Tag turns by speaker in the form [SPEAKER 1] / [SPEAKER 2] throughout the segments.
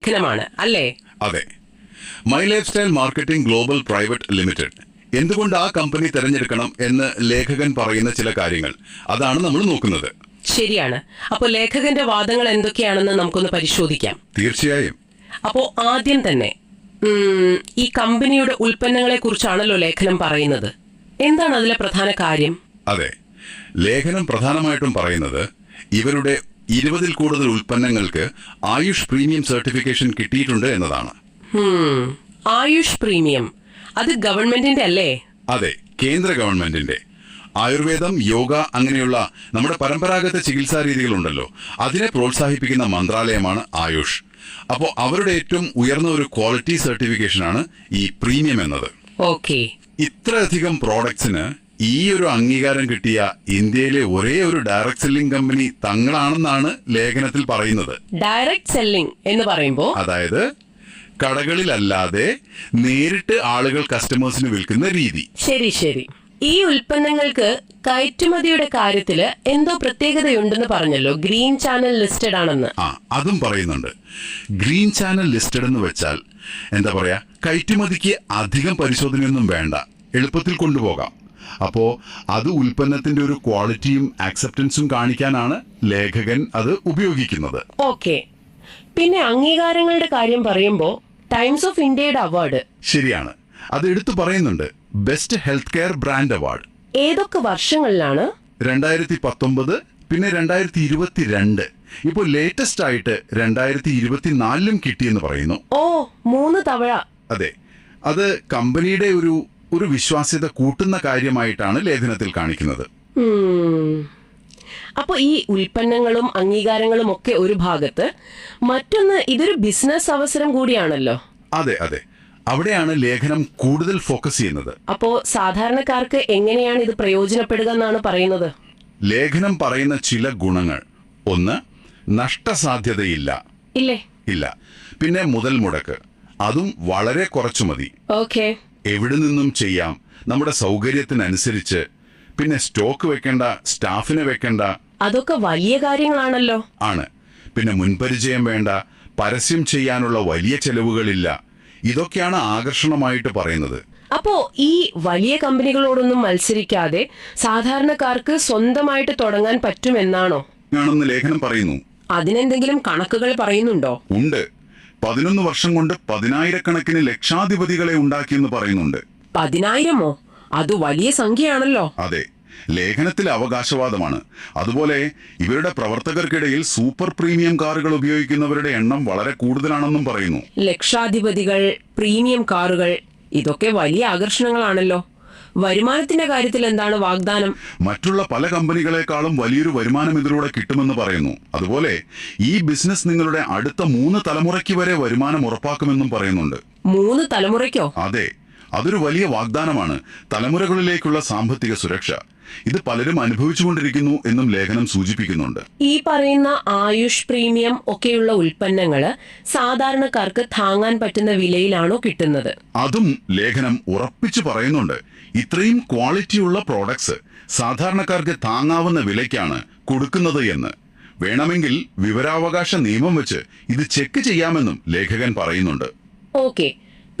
[SPEAKER 1] ലേഖനമാണ് അല്ലേ?
[SPEAKER 2] അതെ. My life style marketing global private limited എന്തുകൊണ്ട് ആ കമ്പനി തിരഞ്ഞെടുക്കണം എന്ന് ലേഖകൻ പറയുന്ന ചില കാര്യങ്ങൾ, അതാണ് നമ്മൾ നോക്കുന്നത്.
[SPEAKER 1] ശരിയാണ്. അപ്പോൾ ലേഖകന്റെ വാദങ്ങൾ എന്തൊക്കെയാണെന്ന് നമുക്കൊന്ന് പരിശോധിക്കാം.
[SPEAKER 2] തീർച്ചയായും.
[SPEAKER 1] അപ്പോൾ ആദ്യം തന്നെ ഈ കമ്പനിയുടെ ഉൽപ്പന്നങ്ങളെ കുറിച്ചാണല്ലോ ലേഖനം പറയുന്നത്. എന്താണ് അതിലെ പ്രധാന കാര്യം?
[SPEAKER 2] അതെ, ലേഖനം പ്രധാനമായിട്ടും പറയുന്നത് ഇവരുടെ 20-ൽ കൂടുതൽ ഉൽപ്പന്നങ്ങൾക്ക് ആയുഷ് പ്രീമിയം സർട്ടിഫിക്കേഷൻ കിട്ടിയിട്ടുണ്ട് എന്നതാണ്.
[SPEAKER 1] ആയുഷ് പ്രീമിയം, അത് ഗവൺമെന്റിന്റെ അല്ലേ?
[SPEAKER 2] അതെ, കേന്ദ്ര ഗവൺമെന്റിന്റെ. ആയുർവേദം, യോഗ അങ്ങനെയുള്ള നമ്മുടെ പരമ്പരാഗത ചികിത്സാ രീതികളുണ്ടല്ലോ, അതിനെ പ്രോത്സാഹിപ്പിക്കുന്ന മന്ത്രാലയമാണ് ആയുഷ്. അപ്പോൾ അവരുടെ ഏറ്റവും ഉയർന്ന ഒരു ക്വാളിറ്റി സർട്ടിഫിക്കേഷനാണ് ഈ പ്രീമിയം എന്നത്.
[SPEAKER 1] ഓക്കെ.
[SPEAKER 2] ഇത്രയധികം പ്രോഡക്ട്സിന് ഈ ഒരു അംഗീകാരം കിട്ടിയ ഇന്ത്യയിലെ ഒരേ ഒരു ഡയറക്ട് സെല്ലിംഗ് കമ്പനി തങ്ങളാണെന്നാണ് ലേഖനത്തിൽ പറയുന്നത്.
[SPEAKER 1] ഡയറക്ട് സെല്ലിംഗ് എന്ന് പറയുമ്പോൾ
[SPEAKER 2] അതായത് കടകളിലല്ലാതെ നേരിട്ട് ആളുകൾ കസ്റ്റമേഴ്സിന് വിൽക്കുന്ന രീതി.
[SPEAKER 1] ശരി ശരി. ഈ ഉൽപ്പന്നങ്ങൾക്ക് കയറ്റുമതിയുടെ കാര്യത്തില് എന്തോ പ്രത്യേകതയുണ്ടെന്ന് പറഞ്ഞല്ലോ. ഗ്രീൻ ചാനൽ ലിസ്റ്റഡ് ആണെന്ന്.
[SPEAKER 2] അതും പറയുന്നുണ്ട്. ഗ്രീൻ ചാനൽ ലിസ്റ്റഡ് എന്ന് വെച്ചാൽ എന്താ പറയാ, കയറ്റുമതിക്ക് അധികം പരിശോധനയൊന്നും വേണ്ട, എളുപ്പത്തിൽ കൊണ്ടുപോകാം. അപ്പോ അത് ഉൽപ്പന്നത്തിന്റെ ഒരു ക്വാളിറ്റിയും ആക്സെപ്റ്റൻസും കാണിക്കാനാണ് ലേഖകൻ അത് ഉപയോഗിക്കുന്നത്.
[SPEAKER 1] ഓക്കെ. പിന്നെ അംഗീകാരങ്ങളുടെ കാര്യം പറയുമ്പോൾ ടൈംസ് ഓഫ് ഇന്ത്യയുടെ അവാർഡ്.
[SPEAKER 2] ശരിയാണ്, അത് എടുത്തു പറയുന്നുണ്ട്. Best health care brand award
[SPEAKER 1] ഏതൊക്കെ വർഷങ്ങളിലാണ്?
[SPEAKER 2] 2019, പിന്നെ 2022, ഇപ്പോൾ ലേറ്റസ്റ്റ് ആയിട്ട് 2024 കിട്ടിയെന്ന് പറയുന്നു.
[SPEAKER 1] 3 തവണ.
[SPEAKER 2] അതെ, അത് കമ്പനിയുടെ ഒരു വിശ്വാസ്യത കൂട്ടുന്ന കാര്യമായിട്ടാണ് ലേഖനത്തിൽ കാണിക്കുന്നത്.
[SPEAKER 1] അപ്പൊ ഈ ഉൽപ്പന്നങ്ങളും അംഗീകാരങ്ങളും ഒക്കെ ഒരു ഭാഗത്ത്, മറ്റൊന്ന് ഇതൊരു ബിസിനസ് അവസരം കൂടിയാണല്ലോ.
[SPEAKER 2] അതെ അതെ, അവിടെയാണ് ലേഖനം കൂടുതൽ ഫോക്കസ് ചെയ്യുന്നത്.
[SPEAKER 1] അപ്പോ സാധാരണക്കാർക്ക് എങ്ങനെയാണ് ഇത് പ്രയോജനപ്പെടുക എന്നാണ് പറയുന്നത്?
[SPEAKER 2] ലേഖനം പറയുന്ന ചില ഗുണങ്ങൾ: 1, നഷ്ടസാധ്യതയില്ല.
[SPEAKER 1] ഇല്ലേ?
[SPEAKER 2] ഇല്ല. പിന്നെ മുതൽ മുടക്ക്, അതും വളരെ കുറച്ചു മതി.
[SPEAKER 1] ഓക്കെ.
[SPEAKER 2] എവിടെ നിന്നും ചെയ്യാം, നമ്മുടെ സൗകര്യത്തിനനുസരിച്ച്. പിന്നെ സ്റ്റോക്ക് വെക്കേണ്ട, സ്റ്റാഫിനെ വെക്കേണ്ട.
[SPEAKER 1] അതൊക്കെ വലിയ കാര്യങ്ങളാണല്ലോ.
[SPEAKER 2] ആണ്. പിന്നെ മുൻപരിചയം വേണ്ട, പരസ്യം ചെയ്യാനുള്ള വലിയ ചെലവുകളില്ല. ഇതൊക്കെയാണ് ആകർഷണമായിട്ട് പറയുന്നത്.
[SPEAKER 1] അപ്പോ ഈ വലിയ കമ്പനികളോടൊന്നും മത്സരിക്കാതെ സാധാരണക്കാർക്ക് സ്വന്തമായിട്ട് തുടങ്ങാൻ പറ്റുമെന്നാണോ
[SPEAKER 2] ആണെന്ന് ലേഖനം പറയുന്നു.
[SPEAKER 1] അതിനെന്തെങ്കിലും കണക്കുകൾ പറയുന്നുണ്ടോ?
[SPEAKER 2] ഉണ്ട്. 11 വർഷം കൊണ്ട് 10,000-കണക്കിന് ലക്ഷാധിപതികളെ ഉണ്ടാക്കിയെന്ന് പറയുന്നുണ്ട്.
[SPEAKER 1] 10,000-മോ? അത് വലിയ സംഖ്യയാണല്ലോ.
[SPEAKER 2] അതെ, ലേഖനത്തിലെ അവകാശവാദമാണ്. അതുപോലെ ഇവരുടെ പ്രവർത്തകർക്കിടയിൽ സൂപ്പർ പ്രീമിയം കാറുകൾ ഉപയോഗിക്കുന്നവരുടെ എണ്ണം വളരെ കൂടുതലാണെന്നും പറയുന്നു.
[SPEAKER 1] ലക്ഷാധിപതികൾ, പ്രീമിയം കാറുകൾ, ഇതൊക്കെ വലിയ ആകർഷണങ്ങളാണല്ലോ. വരുമാനത്തിന്റെ കാര്യത്തിൽ എന്താണ് വാഗ്ദാനം?
[SPEAKER 2] മറ്റുള്ള പല കമ്പനികളെക്കാളും വലിയൊരു വരുമാനം ഇതിലൂടെ കിട്ടുമെന്ന് പറയുന്നു. അതുപോലെ ഈ ബിസിനസ് നിങ്ങളുടെ അടുത്ത 3 തലമുറയ്ക്ക് വരെ വരുമാനം ഉറപ്പാക്കുമെന്നും പറയുന്നുണ്ട്.
[SPEAKER 1] 3 തലമുറയ്ക്കോ?
[SPEAKER 2] അതെ, അതൊരു വലിയ വാഗ്ദാനമാണ്. തലമുറകളിലേക്കുള്ള സാമ്പത്തിക സുരക്ഷ. ഇത് പലരും അനുഭവിച്ചുകൊണ്ടിരിക്കുന്നു എന്നും ലേഖനം സൂചിപ്പിക്കുന്നുണ്ട്.
[SPEAKER 1] ഈ പറയുന്ന ആയുഷ് പ്രീമിയം ഒക്കെയുള്ള ഉൽപ്പന്നങ്ങള് സാധാരണക്കാർക്ക് താങ്ങാൻ പറ്റുന്ന വിലയിലാണോ കിട്ടുന്നത്?
[SPEAKER 2] അതും ലേഖനം ഉറപ്പിച്ചു പറയുന്നുണ്ട്. ഇത്രയും ക്വാളിറ്റിയുള്ള പ്രോഡക്ട്സ് സാധാരണക്കാർക്ക് താങ്ങാവുന്ന വിലയ്ക്കാണ് കൊടുക്കുന്നത് എന്ന്. വേണമെങ്കിൽ വിവരാവകാശ നിയമം വെച്ച് ഇത് ചെക്ക് ചെയ്യാമെന്നും ലേഖകൻ പറയുന്നുണ്ട്.
[SPEAKER 1] ഓക്കെ.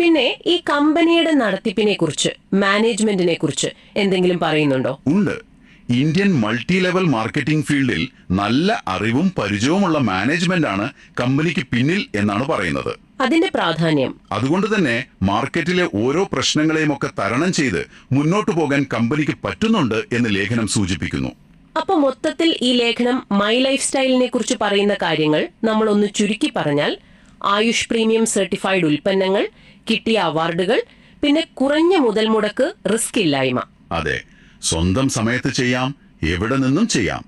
[SPEAKER 1] പിന്നെ ഈ കമ്പനിയുടെ നടത്തിപ്പിനെ കുറിച്ച്, മാനേജ്മെന്റിനെ കുറിച്ച് എന്തെങ്കിലും പറയുന്നുണ്ടോ?
[SPEAKER 2] ഉണ്ട്. ഇന്ത്യൻ മൾട്ടി ലെവൽ മാർക്കറ്റിംഗ് ഫീൽഡിൽ നല്ല അറിവും പരിചയവുമുള്ള മാനേജ്മെന്റ് ആണ് കമ്പനിക്ക് പിന്നിൽ എന്നാണ് പറയുന്നത്.
[SPEAKER 1] അതിന്റെ പ്രാധാന്യം?
[SPEAKER 2] അതുകൊണ്ട് തന്നെ മാർക്കറ്റിലെ ഓരോ പ്രശ്നങ്ങളെയും ഒക്കെ തരണം ചെയ്ത് മുന്നോട്ടു പോകാൻ കമ്പനിക്ക് പറ്റുന്നുണ്ട് എന്ന് ലേഖനം സൂചിപ്പിക്കുന്നു.
[SPEAKER 1] അപ്പൊ മൊത്തത്തിൽ ഈ ലേഖനം മൈ ലൈഫ് സ്റ്റൈലിനെ കുറിച്ച് പറയുന്ന കാര്യങ്ങൾ നമ്മൾ ഒന്ന് ചുരുക്കി പറഞ്ഞാൽ, ആയുഷ് പ്രീമിയം സർട്ടിഫൈഡ് ഉൽപ്പന്നങ്ങൾ, കിട്ടിയ അവാർഡുകൾ, പിന്നെ കുറഞ്ഞ മുതൽ മുടക്ക്, റിസ്ക് ഇല്ലായ്മ.
[SPEAKER 2] അതെ, സ്വന്തം സമയത്ത് ചെയ്യാം, എവിടെ നിന്നും ചെയ്യാം.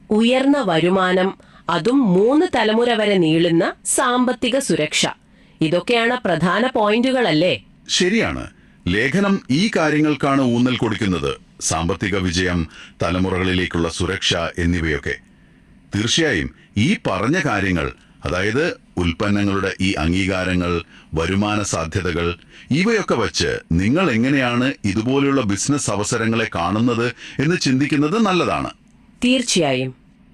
[SPEAKER 1] ഉയർന്ന വരുമാനം, അതും 3 തലമുറ വരെ നീളുന്ന സാമ്പത്തിക സുരക്ഷ. ഇതൊക്കെയാണ് പ്രധാന പോയിന്റുകളല്ലേ?
[SPEAKER 2] ശരിയാണ്. ലേഖനം ഈ കാര്യങ്ങൾക്കാണ് ഊന്നൽ കൊടുക്കുന്നത്. സാമ്പത്തിക വിജയം, തലമുറകളിലേക്കുള്ള സുരക്ഷ എന്നിവയൊക്കെ. തീർച്ചയായും ഈ പറഞ്ഞ കാര്യങ്ങൾ, അതായത് ഉൽപ്പന്നങ്ങളുടെ ഈ അംഗീകാരങ്ങൾ, വരുമാന സാധ്യതകൾ, ഇവയൊക്കെ വച്ച് നിങ്ങൾ എങ്ങനെയാണ് ഇതുപോലെയുള്ള ബിസിനസ് അവസരങ്ങളെ കാണുന്നത് എന്ന് ചിന്തിക്കുന്നത് നല്ലതാണ്.
[SPEAKER 1] തീർച്ചയായും.